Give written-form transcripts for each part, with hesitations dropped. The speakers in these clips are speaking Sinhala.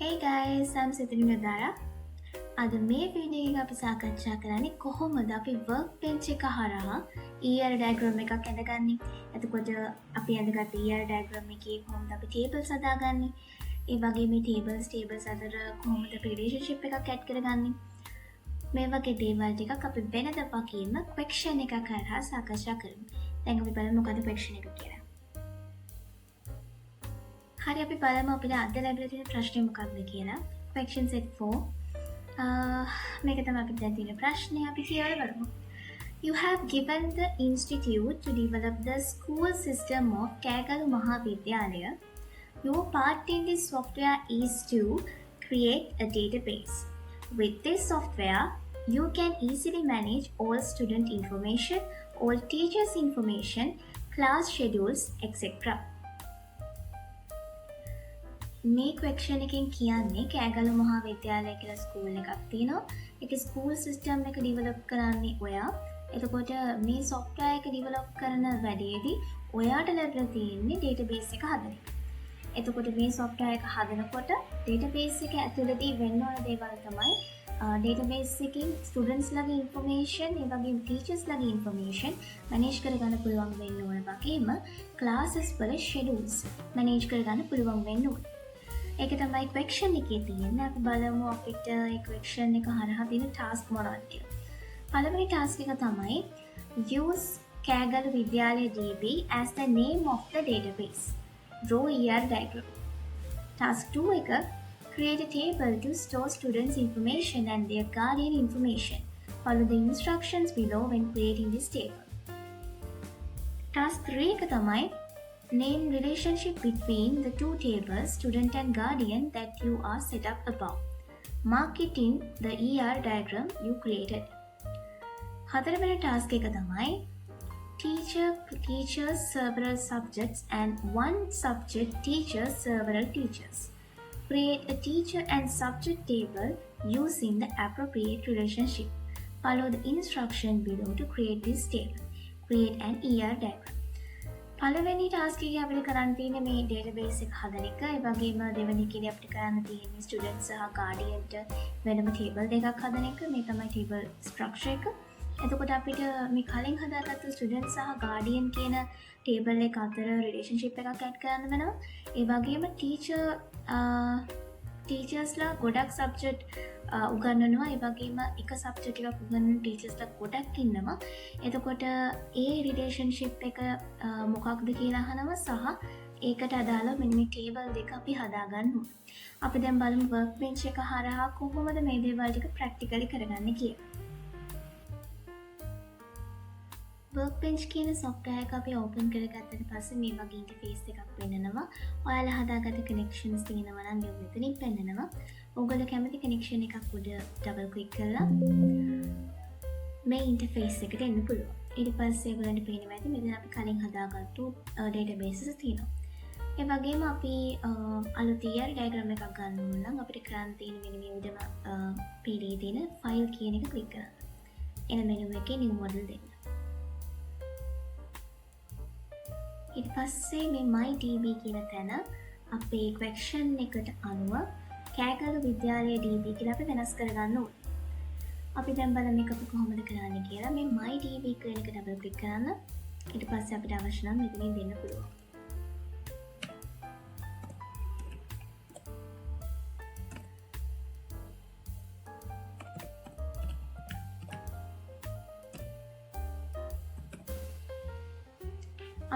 Hey guys, I'm Siddhini Nadara. අද මේ වීඩියෝ එක අපි සාකච්ඡා කරන්නේ කොහොමද අපි workbench එක හරහා ER diagram එකක් ඇඳගන්නේ. එතකොට අපි ඇඳගත් ER diagram එකේ කොහොමද අපි tables හදාගන්නේ. ඒ වගේම මේ tables අතර කොහොමද අපි relationship එකක් add කරගන්නේ. මේ වගේ දේවල් ටිකක් අපි වෙනද වගේම question එකක් හරහා සාකච්ඡා කරමු. දැන් අපි බලමු මොකද question එක කියලා. හරි අපි බලමු අපිට අද ලැබිලා තියෙන ප්‍රශ්නේ මොකක්ද කියලා. Question set 4. මේක තමයි අපිට දැන් තියෙන ප්‍රශ්නේ. අපි කියලා බලමු. You have given the institute to develop the school system of Kagalu Mahavidyalaya. Your part in this software is to create a database. With this software, you can easily manage all student information, all teachers' information, class schedules, etc. මේ ක්වෙක්ෂන් එකෙන් කියන්නේ කෑගලු මහා විද්‍යාලය කියලා ස්කූල් එකක් තියෙනවා. ඒක ස්කූල් සිස්ටම් එක ඩිවෙලොප් කරන්නේ ඔයා. එතකොට මේ සොෆ්ට්වෙයාර් එක ඩිවෙලොප් කරන වැඩේදී ඔයාට ලැබිලා තියෙන්නේ ඩේටාබේස් එක හදන එක. එතකොට මේ සොෆ්ට්වෙයාර් එක හදනකොට ඩේටාබේස් එක ඇතුළතදී වෙන්න ඕන දේවල් තමයි ඩේටාබේස් එකකින් ස්ටුඩන්ට්ස් ලගේ ඉන්ෆර්මේෂන්, ඒ වගේම ටීචර්ස් ලගේ ඉන්ෆර්මේෂන් මැනේජ් කරගන්න පුළුවන් වෙන්න ඕන වගේම ක්ලාසස් වල ෂෙඩියුල්ස් මැනේජ් කරගන්න පුළුවන් වෙන්න ඕන. ඒක තමයි ක්වෙක්ෂන් එකේ තියෙන්නේ. අපි බලමු අපිට ඒ ක්වෙක්ෂන් එක හරහා තියෙන ටාස්ක් මොනවද කියලා. පළවෙනි ටාස්ක් එක තමයි use Kagalu Vidyalaya DB as the name of the database. Draw ER diagram. Task 2 එක create a table to store students information and their guardian information. Follow the instructions below when creating this table. Task 3 එක තමයි name relationship between the two tables, student and guardian, that you are set up above. Mark it in the ER diagram you created. හතරවෙනි task එක තමයි teachers several subjects and one subject teachers several teachers. Create a teacher and subject table using the appropriate relationship. Follow the instruction below to create this table. Create an ER diagram. පළවෙනි ටාස්ක් එකේ අපිට කරන්න තියෙන්නේ මේ ඩේටාබේස් එක හදන එක. ඒ වගේම දෙවෙනි එකේදී අපිට කරන්න තියෙන්නේ ස්ටුඩන්ට් සහ ගාඩියන්ට වෙනම ටේබල් දෙකක් හදන එක. මේ තමයි ටේබල් ස්ට්‍රක්චර් එක. එතකොට අපිට මේ කලින් හදාගත්ත ස්ටුඩන්ට් සහ ගාඩියන් කියන ටේබල් එක අතර රිලේෂන්ෂිප් එකක් ඇඩ් කරන්න වෙනවා. ඒ වගේම ටීචර්ස්ලා ගොඩක් සබ්ජෙක්ට් උගන්වනවා. ඒ වගේම එක සබ්ජෙක්ට් එකක් උගන්වන ටීචර්ස්ලා ගොඩක් ඉන්නවා. එතකොට ඒ රිලේෂන්ෂිප් එක මොකක්ද කියලා අහනවා සහ ඒකට අදාළව මෙන්න මේ ටේබල් දෙක අපි හදාගන්න ඕනේ. අපි දැන් බලමු workbench එක හරහා කොහොමද මේ දේවල් ටික ප්‍රැක්ටිකලි කරගන්නේ කියලා. workbench කියන software එක අපි open කරගත්තට පස්සේ මේ වගේ interface එකක් පෙන්නනවා. ඔයාලා හදාගත්ත connections තියෙනවා නම් ඒක මෙතනින් පෙන්නනවා. ඔයගොල්ලෝ කැමති connection එකක් උඩ double click කරලා මේ interface එකට එන්න පුළුවන්. ඊට පස්සේ ඔයගොල්ලන්ට පේනවා ඇති මෙතන අපි කලින් හදාගත්තු databases තියෙනවා. ඒ වගේම අපි අලුත් ER diagram එකක් ගන්න ඕන නම් අපිට කරන්න තියෙන මෙන්න මේ විදිහම PD තියෙන file කියන එක click කරන්න. එන menu එකේ new model දෙන්න. ඊට පස්සේ මේ MyDB කියන තැන අපේ ක්වෙක්ෂන් එකට අනුව කෑගලු විද්‍යාලය DB කියලා අපි වෙනස් කරගන්න ඕනේ. අපි දැන් බලමු මේක අපි කොහොමද කරන්නේ කියලා. මේ MyDB කියන එක ඩබල් ක්ලික් කරන්න. ඊට පස්සේ අපිට අවශ්‍ය නම් මෙතනින් දෙන්න පුළුවන්.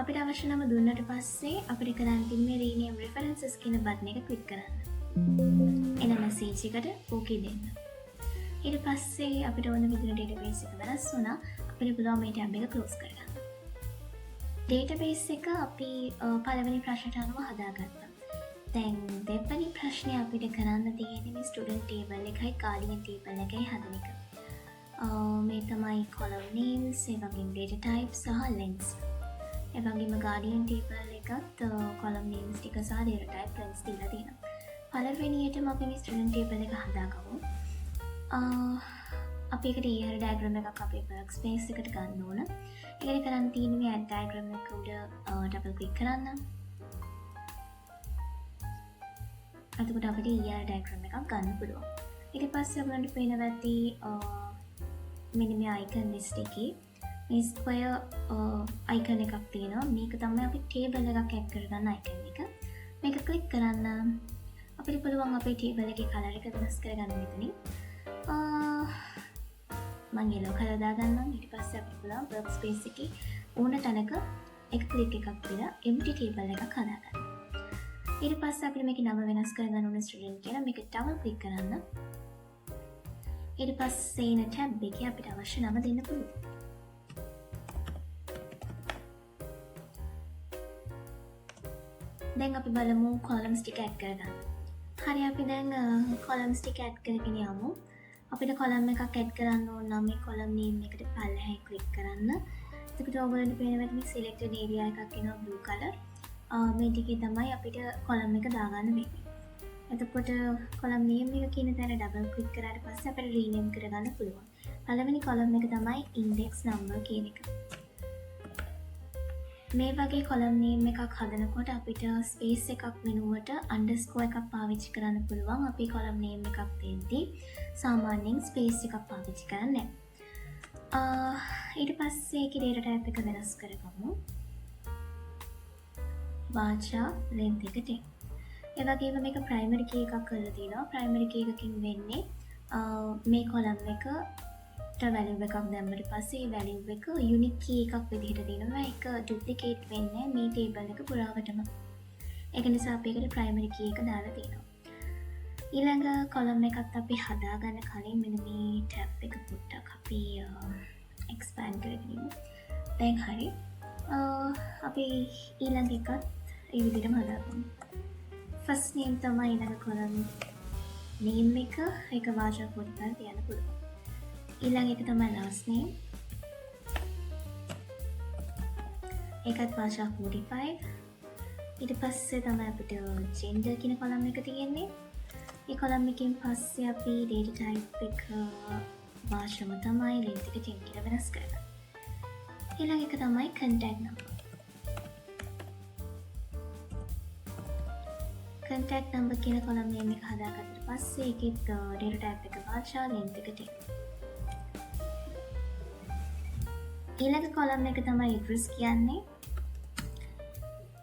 අපිට අවශ්‍ය නම දුන්නට පස්සේ අපිට කරන්න තියෙන්නේ rename references කියන බටන් එක ක්ලික් කරන්න. එන මැසේජ් එකට ඕකේ දෙන්න. ඊට පස්සේ අපිට ඕන විදිහට database එක වෙනස් වුණා. අපිට පුළුවන් මේ tab එක close කරගන්න. database එක අපි පළවෙනි ප්‍රශ්නට අනුව හදාගත්තා. දැන් දෙවෙනි ප්‍රශ්නේ අපිට කරන්න තියෙන්නේ මේ student table එකයි guardian table එකයි හදන එක. මේ තමයි column names, ඒ වගේම data types සහ lengths. ඒ වගේම guardian table එකත් column names ටික සහ data type lengths දීලා තියෙනවා. පළවෙනියටම අපි මේ student table එක හදාගමු. අපි එකට ER diagram එකක් අපේ workspace එකට ගන්න ඕන. ඒකට කරන්න තියෙන්නේ මේ add diagram එක උඩ double click කරන්න. එතකොට අපිට ER diagram එකක් ගන්න පුළුවන්. ඊට පස්සේ අපලන්ට පේනවා ඇති මෙන්න මේ icon list එකේ මේ square icon එකක් තියෙනවා. මේක තමයි අපි table එකක් add කරගන්න icon එක. මේක click කරන්න අපිට පුළුවන් අපේ table එකේ color එක වෙනස් කරගන්න මෙතනින්. මම yellow color දාගන්නම්. ඊට පස්සේ අපිට පුළුවන් workspace එකේ ඕන තැනක එක click එකක් දීලා empty table එකක් හදාගන්න. ඊට පස්සේ අපිට මේකේ නම වෙනස් කරගන්න ඕන student කියලා මේක double click කරන්න. ඊට පස්සේ ඉන tab එකේ අපිට අවශ්‍ය නම දෙන්න පුළුවන්. දැන් අපි බලමු columns ටික add කරගන්න. හරි අපි දැන් columns ටික add කරගෙන යමු. අපිට column එකක් add කරන්න ඕන නම් මේ column name එකට පල්ලෙහායි click කරන්න. එතකොට ඔයගොල්ලන්ට පේනවා මේ selected area එකක් එනවා blue color. මේ ටිකේ තමයි අපිට column එක දාගන්න වෙන්නේ. එතකොට column name එක කියන තැන double click කරාට පස්සේ අපිට rename කරගන්න පුළුවන්. පළවෙනි column එක තමයි index number කියන එක. මේ වගේ column name එකක් හදනකොට අපිට space එකක් වෙනුවට underscore එකක් පාවිච්චි කරන්න පුළුවන්. අපි column name එකක් දෙද්දී සාමාන්‍යයෙන් space එකක් පාවිච්චි කරන්නේ නැහැ. ඊට පස්සේ ඒකේ data type එක වෙනස් කරගමු. වාචා length එක 10. ඒ වගේම මේක primary key එකක් කරලා තියෙනවා. primary key එකකින් වෙන්නේ මේ column එකට value එකක් දැම්මට පස්සේ ඒ value එක unique key එකක් විදිහට දෙනවා. ඒක duplicate වෙන්නේ මේ table එක පුරාවටම. ඒක නිසා අපි ඒකට primary key එක දාලා තියෙනවා. ඊළඟ column එකත් අපි හදාගන්න කලින් මෙන්න මේ tab එක පොඩ්ඩක් අපි expand කරගනිමු. දැන් හරි. අපි ඊළඟ එකත් ඒ විදිහටම හදාගමු. first name තමයි ඊළඟ column name එක. ඒක වාචා පොඩ්ඩක් තියන්න පුළුවන්. ඊළඟ එක තමයි last name. ඒකත් වාචා 45. ඊට පස්සේ තමයි අපිට gender කියන column එක තියෙන්නේ. ඒ column එකෙන් පස්සේ අපි data type එක වාචාම තමයි length එක 10 කියලා වෙනස් කරගන්න. ඊළඟ එක තමයි contact number. contact number කියන column name එක හදාගත්තට පස්සේ ඒකෙත් data type එක වාචා length එක 10. ඊළඟ column එක තමයි address කියන්නේ.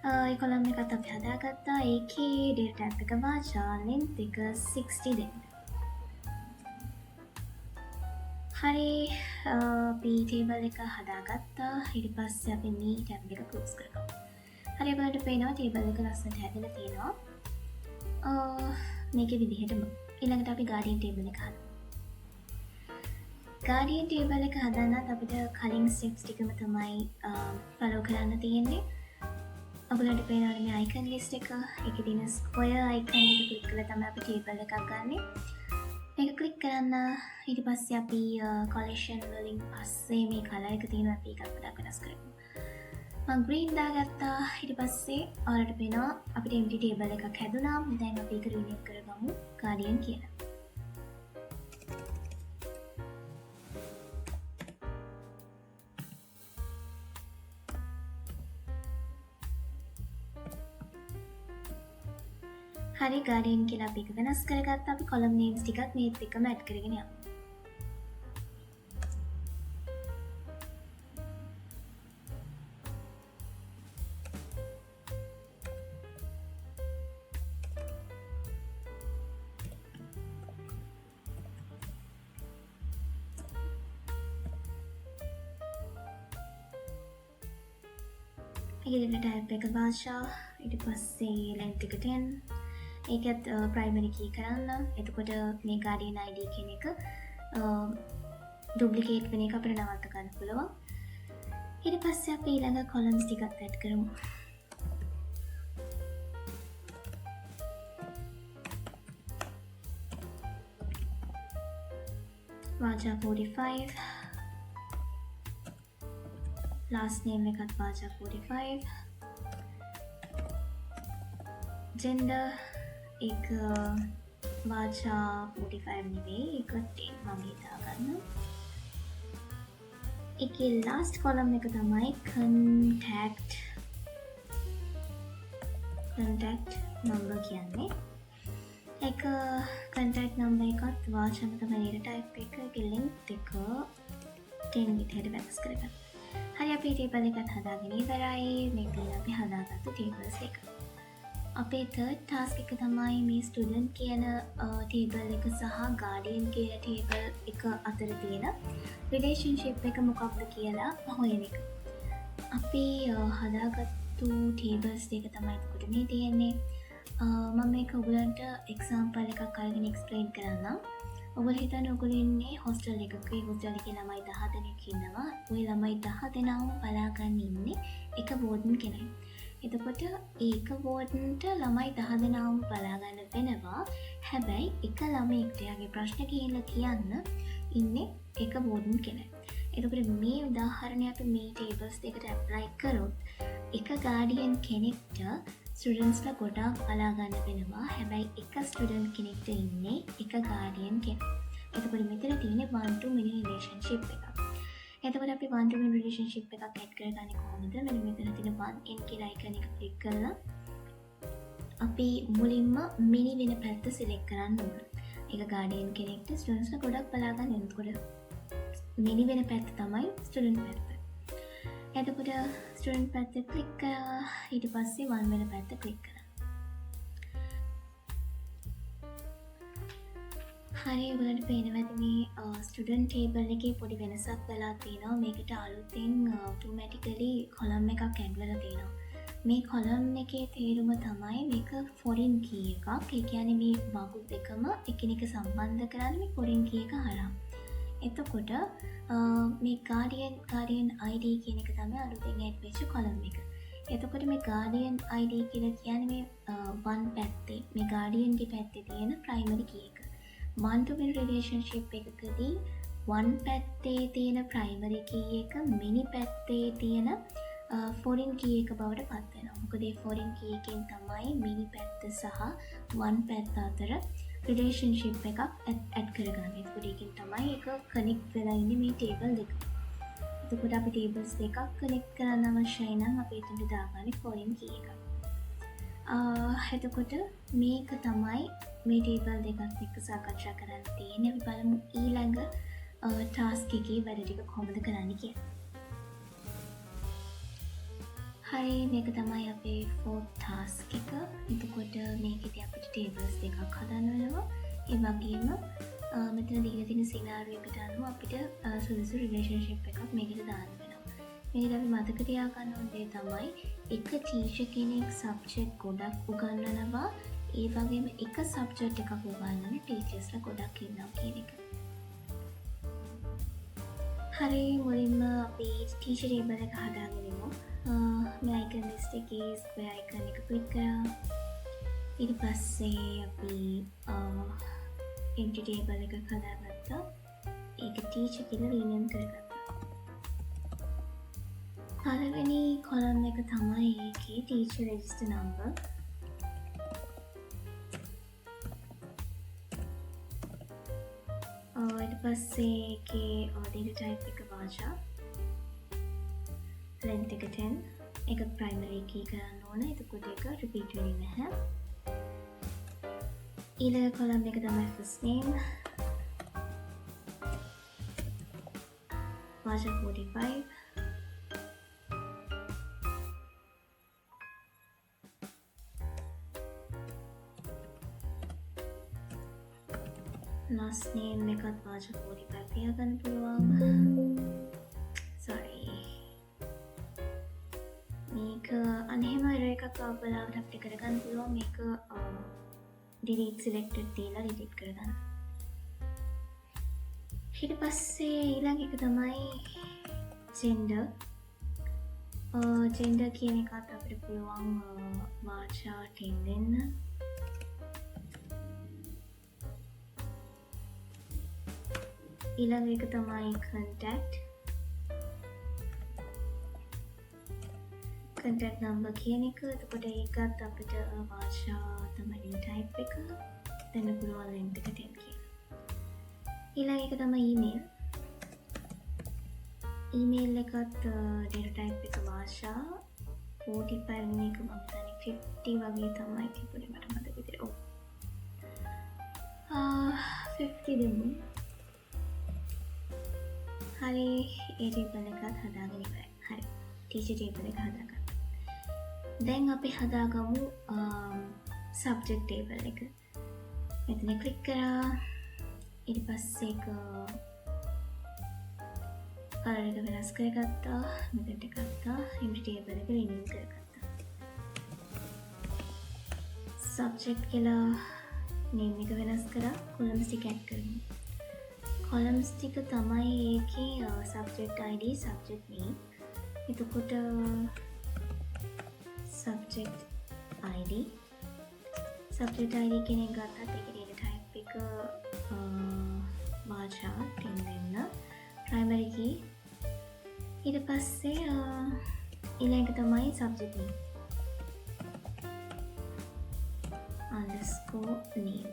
ඒ column එකත් අපි හදාගත්තා. ඒකේ data type එක වාචා length එක 60 දෙන්න. හරි අපි table එක හදාගත්තා. ඊට පස්සේ අපි මේ tab එක close කරගමු. හරි ඔයාලට පේනවා table එක ලස්සනට හැදලා තියෙනවා. මේකේ විදිහටම ඊළඟට අපි guardian table එක හදමු. guardian table එක හදන්නත් අපිට කලින් steps ටිකම තමයි follow කරන්න තියෙන්නේ. ඔයගොල්ලන්ට පේනවා මේ icon list එක. ඒකේ තියෙන square icon එක click කරලා තමයි අපි table එකක් ගන්නෙ. මේක click කරන්න ඊට පස්සේ අපි collision වලින් පස්සේ මේ color එක තියෙනවා. අපි ඒකත් පොඩ්ඩක් වෙනස් කරමු. මම green දාගත්තා. ඊට පස්සේ ඔයාලට පේනවා අපිට empty table එකක් හැදුනා. දැන් අපි ඒක rename කරගමු guardian කියලා. හරි guardian කියලා අපි එක වෙනස් කරගත්තා. අපි column names ටිකක් මේත් එක්කම add කරගෙන යමු. ඊළඟ type එක වාචා. ඊට පස්සේ length එක 10. ඒකත් primary key කරන්න. එතකොට මේ guardian id කියන එක duplicate වෙන එක අපිට නවත්ත ගන්න පුළුවන්. ඊට පස්සේ අපි ඊළඟ columns ටිකක් add කරමු. වාචා 45. last name එකත් වාචා 45. gender එක වාචා 45 නෙවෙයි, ඒක 10 වගේ දාගන්න. ඒකේ last column එක තමයි contact number කියන්නේ. එක contact number එකත් වාචාම තමයි type එක link එක 10 විදිහට වෙනස් කරගන්න. හරි අපි table එකත් හදාගෙන ඉවරයි. මේ තියෙන අපි හදාගත්තු tables එක. අපේ third task එක තමයි මේ student කියන table එක සහ guardian කියන table එක අතර තියෙන relationship එක මොකක්ද කියලා හොයන එක. අපි හදාගත්තු tables දෙක තමයි එතකොට මේ තියෙන්නේ. මම මේක ඔයගලන්ට example එකක් අරගෙන explain කරන්නම්. ඔයගොල්ලෝ හිතන්න ඔයගොල්ලෝ ඉන්නේ hostel එකක. ඒ hostel එකේ ළමයි 10 දෙනෙක් ඉන්නවා. ওই ළමයි 10 දෙනාම බලාගන්න ඉන්නේ එක warden කෙනෙක්. එතකොට ඒක wardenට ළමයි 10 දෙනාම බලාගන්න වෙනවා. හැබැයි එක ළමයෙක්ට යාගේ ප්‍රශ්න කියලා කියන්න ඉන්නේ එක warden කෙනෙක්. එතකොට මේ උදාහරණය අපි මේ tables දෙකට apply කරොත් එක guardian කෙනෙක්ට ස්ටුඩන්ට්ස්ලා ගොඩාක් බලාගන්න වෙනවා. හැබැයි එක ස්ටුඩන්ට් කෙනෙක්ට ඉන්නේ එක guardian කෙනෙක්. එතකොට මෙතන තියෙන්නේ 1-to-many relationship එකක්. එතකොට අපි 1-to-many relationship එකක් add කරගන්නේ කොහොමද? මෙන්න මෙතන තියෙන 1n කියලා icon එක click කරලා අපි මුලින්ම many වෙන පැත්ත select කරන්න ඕන. ඒක guardian කෙනෙක්ට ස්ටුඩන්ට්ස්ලා ගොඩක් බලාගන්න එනකොට many වෙන පැත්ත තමයි ස්ටුඩන්ට් පැත්ත. එතකොට ස්ටුඩන්ට් පැත්ත ක්ලික් කරා. ඊට පස්සේ 1 වෙන පැත්ත ක්ලික් කරා. හරි ඔයගලන්ට පේනවා මේ ස්ටුඩන්ට් ටේබල් එකේ පොඩි වෙනසක් වෙලා තියෙනවා. මේකට අලුතෙන් automatically column එකක් add වෙලා තියෙනවා. මේ column එකේ තේරුම තමයි මේක foreign key එකක්. ඒ කියන්නේ මේ බගු දෙකම එකිනෙක සම්බන්ධ කරන්නේ මේ foreign key එක හරහා. එතකොට මේ guardian ID කියන එක තමයි අලුතෙන් add වෙච්ච column එක. එතකොට මේ guardian ID කියලා කියන්නේ මේ one පැත්තේ මේ guardian ගේ පැත්තේ තියෙන primary key එක. 1-to-many relationship එකකදී one පැත්තේ තියෙන primary key එක many පැත්තේ තියෙන foreign key එක බවට පත් වෙනවා. මොකද මේ foreign key එකෙන් තමයි many පැත්ත සහ one පැත්ත අතර relationship එකක් add කරගන්නේ. එතකොට ඒකෙන් තමයි ඒක connect වෙලා ඉන්නේ මේ table දෙක. එතකොට අපි tables දෙකක් connect කරන්න අවශ්‍යයි නම් අපි එතනට දාගන්නේ foreign key එකක්. එතකොට මේක තමයි මේ table දෙකත් එක්ක සාකච්ඡා කරන්න තියෙන්නේ. අපි බලමු ඊළඟ task එකේ වැඩ ටික කොහොමද කරන්න කියලා. හරි මේක තමයි අපේ fourth task එක. එතකොට මේකෙදී අපිට tables දෙකක් හදන්න වෙනවා. ඒ වගේම මෙතන දීලා තියෙන scenario එකට අනුව අපිට සුදුසු relationship එකක් මේකට දාන්න වෙනවා. මේකද අපි මතක තියාගන්න ඕන දේ තමයි එක teacher කෙනෙක් subject ගොඩක් උගන්වනවා. ඒ වගේම එක subject එකක් උගන්වන teachersලා ගොඩක් ඉන්නවා කියන එක. හරි මුලින්ම අපි teacher table එක හදාගෙන ඉමු. මේ icon list එකේ square icon එක click කරා. ඊට පස්සේ අපි empty table එකක් හදාගත්තා. ඒක teacher කියලා rename කරගත්තා. පළවෙනි column එක තමයි ඒකේ teacher register number. ඊට පස්සේ ඒකේ data type එක වාචා. length එක 10. ඒක primary key කරන්න ඕන. එතකොට ඒක repeat වෙන්නේ නැහැ. ඊළඟ column එක තමයි first name. වාචා 45. last name එකත් වාචා 45 තියාගන්න පුළුවන්. sorry. මේක අනේම error එකක් ආවලාවට අපිට කරගන්න පුළුවන්. මේක delete selected තියලා delete කරගන්න. ඊට පස්සේ ඊළඟ එක තමයි gender. gender කියන එකත් අපිට පුළුවන් වාචා 10 දෙන්න. ඊළඟ එක තමයි contact number කියන එක. එතකොට ඒකත් අපිට වාචා තමයි type එක දෙන්න පුළුවන් length එක 10 කියලා. ඊළඟ එක තමයි email එකත් data type එක වාචා 45 වෙන එක මම හිතන්නේ 50 වගේ තමයි තිබුණේ මට මතක විදිහට. ඔව් 50 දෙමු. හරි ඒ ටේබල් එකත් හදාගෙන ඉවරයි. හරි ටීචර් ටේබල් එක හදාගන්න. දැන් අපි හදාගමු සබ්ජෙක්ට් ටේබල් එක. මෙතන ක්ලික් කරා. ඊට පස්සේ ඒක කලර් එක වෙනස් කරගත්තා. මෙතනට ගත්තා. එම්ටි ටේබල් එක රිමූව් කරගත්තා. සබ්ජෙක්ට් කියලා නේම් එක වෙනස් කරා. කොලම්ස් ටික ඇඩ් කරමු. කොලම්ස් ටික තමයි ඒකේ සබ්ජෙක්ට් ID, සබ්ජෙක්ට් name. එතකොට සබ්ජෙක්ට් ID කියන එක ගත්තත් ඒකේ data type එක වාචා තින් දෙන්න. primary key. ඊට පස්සේ ඊළඟ තමයි subject name. underscore name.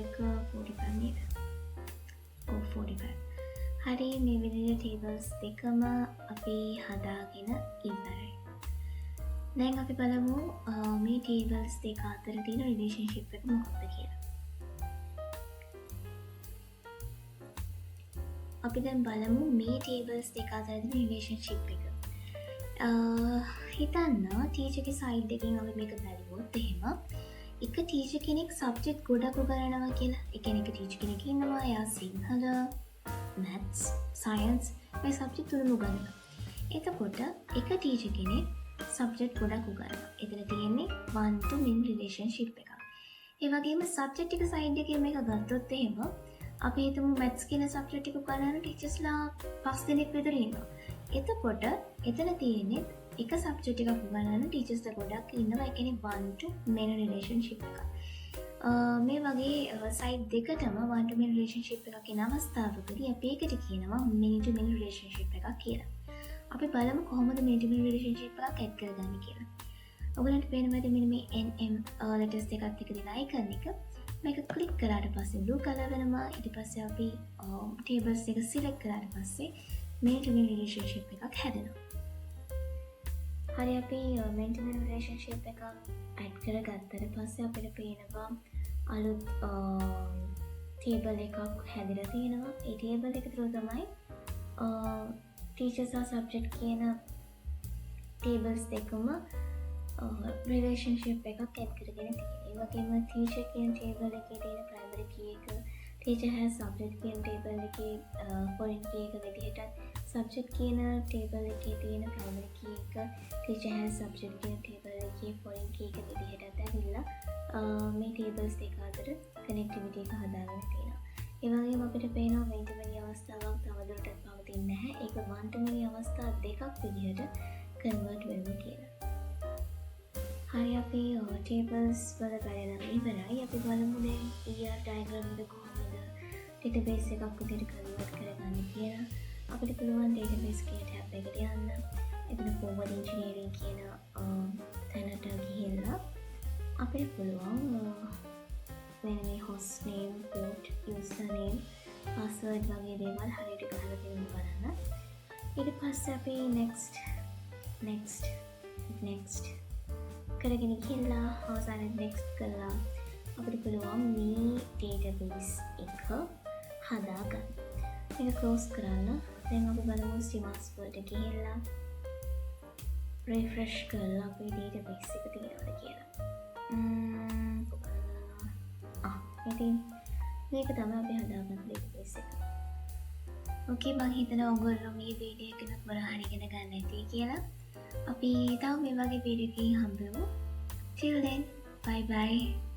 එක 45 නේද? 45. හරි මේ විදිහට tables දෙකම අපි හදාගෙන ඉවරයි. දැන් අපි බලමු මේ tables දෙක අතර තියෙන relationship එක මොකක්ද කියලා. අපි දැන් බලමු මේ tables දෙක අතර තියෙන relationship එක. හිතන්න ටීචර්ගේ සයිඩ් එකකින් අපි මේක බැලුවොත් එහෙම එක ටීචර් කෙනෙක් සබ්ජෙක්ට් ගොඩක් උගන්වනවා කියලා. ඒ කියන්නේ එක ටීචර් කෙනෙක් ඉන්නවා එයා සිංහල, maths, science මේ සබ්ජෙක්ට් තුනම උගන්වනවා. එතකොට එක ටීචර් කෙනෙක් සබ්ජෙක්ට් ගොඩක් උගන්වනවා. එතන තියෙන්නේ 1 to many relationship එකක්. ඒ වගේම සබ්ජෙක්ට් එක සයිඩ් එකේ මේක ගත්තොත් එහෙම අපි හිතමු maths කියන සබ්ජෙක්ට් එක උගන්වන ටීචර්ස්ලා 5 දෙනෙක් විතර ඉන්නවා. එතකොට එතන තියෙන්නේ එක සබ්ජෙක්ට් එකක් උගන්වන ටීචර්ස්ලා ගොඩක් ඉන්නවා. ඒ කියන්නේ 1 to many relationship එකක්. මේ වගේ සයිඩ් දෙකටම 1 to many relationship එකක් කියන අවස්ථාවකදී අපි ඒකට කියනවා many to many relationship එකක් කියලා. අපි බලමු කොහොමද many to many relationship එකක් ඇඩ් කරගන්නේ කියලා. ඔයගලන්ට පේනවාද මෙන්න මේ NM letters දෙකත් එක දිලා icon එක. මේක ක්ලික් කරාට පස්සේ blue color වෙනවා. ඊට පස්සේ අපි tables එක select කරාට පස්සේ many to many relationship එකක් හැදෙනවා. හරි අපි many to many relationship එකක් add කරගත්තට පස්සේ අපිට පේනවා අලුත් table එකක් හැදිලා තියෙනවා. ඒ table එක තුළ තමයි teacher සහ subject කියන tables දෙකම relationship එකක් add කරගෙන තියෙනවා. ඒ වගේම teacher කියන table එකේ තියෙන primary key එක teacher has subject කියන table එකේ foreign key එක විදිහට subject කියන table එකේ තියෙන primary key එක teacher has subject කියන table එකේ foreign key එක විදිහට ඇවිල්ලා මේ tables දෙක අතර connectivity එක හදාගෙන තියෙනවා. ඒ වගේම අපිට පේනවා many to many අවස්ථාවක් තවදුරටත් පවතින්නේ නැහැ. ඒක 1 to many අවස්ථා දෙකක් විදිහට convert වෙනවා කියලා. හරි අපි tables වල බලලා ඉවරයි. අපි බලමු දැන් ER diagram එක කොහොමද database එකක් විදිහට convert කරගන්නේ කියලා. අපිට පුළුවන් database කියන tab එකට යන්න. එතන forward engineering කියන තැනට ගිහිල්ලා අපිට පුළුවන් මෙන්න මේ host name, port, username, password වගේ දේවල් හරියට ගහලා තියෙනවා බලන්න. ඊට පස්සේ අපි next කරගෙන ගිහිල්ලා අවසානයේ next කළා. අපිට පුළුවන් මේ database එක හදාගන්න. මේක close කරන්න. දැන් අපි බලමු schemas වලට ගිහිල්ලා refresh කරලා අපේ database එක තියෙනවද කියලා. ඉතින් මේක තමයි අපි හදාගන්න database එක. ඕකේ මම හිතනවා ඔයගොල්ලෝ මේ වීඩියෝ එකෙන් මොනවා හරි ඉගෙන ගන්න ඇති කියලා. අපි තව මේ වගේ වීඩියෝ එකකින් හම්බෙමු. Till then, bye bye.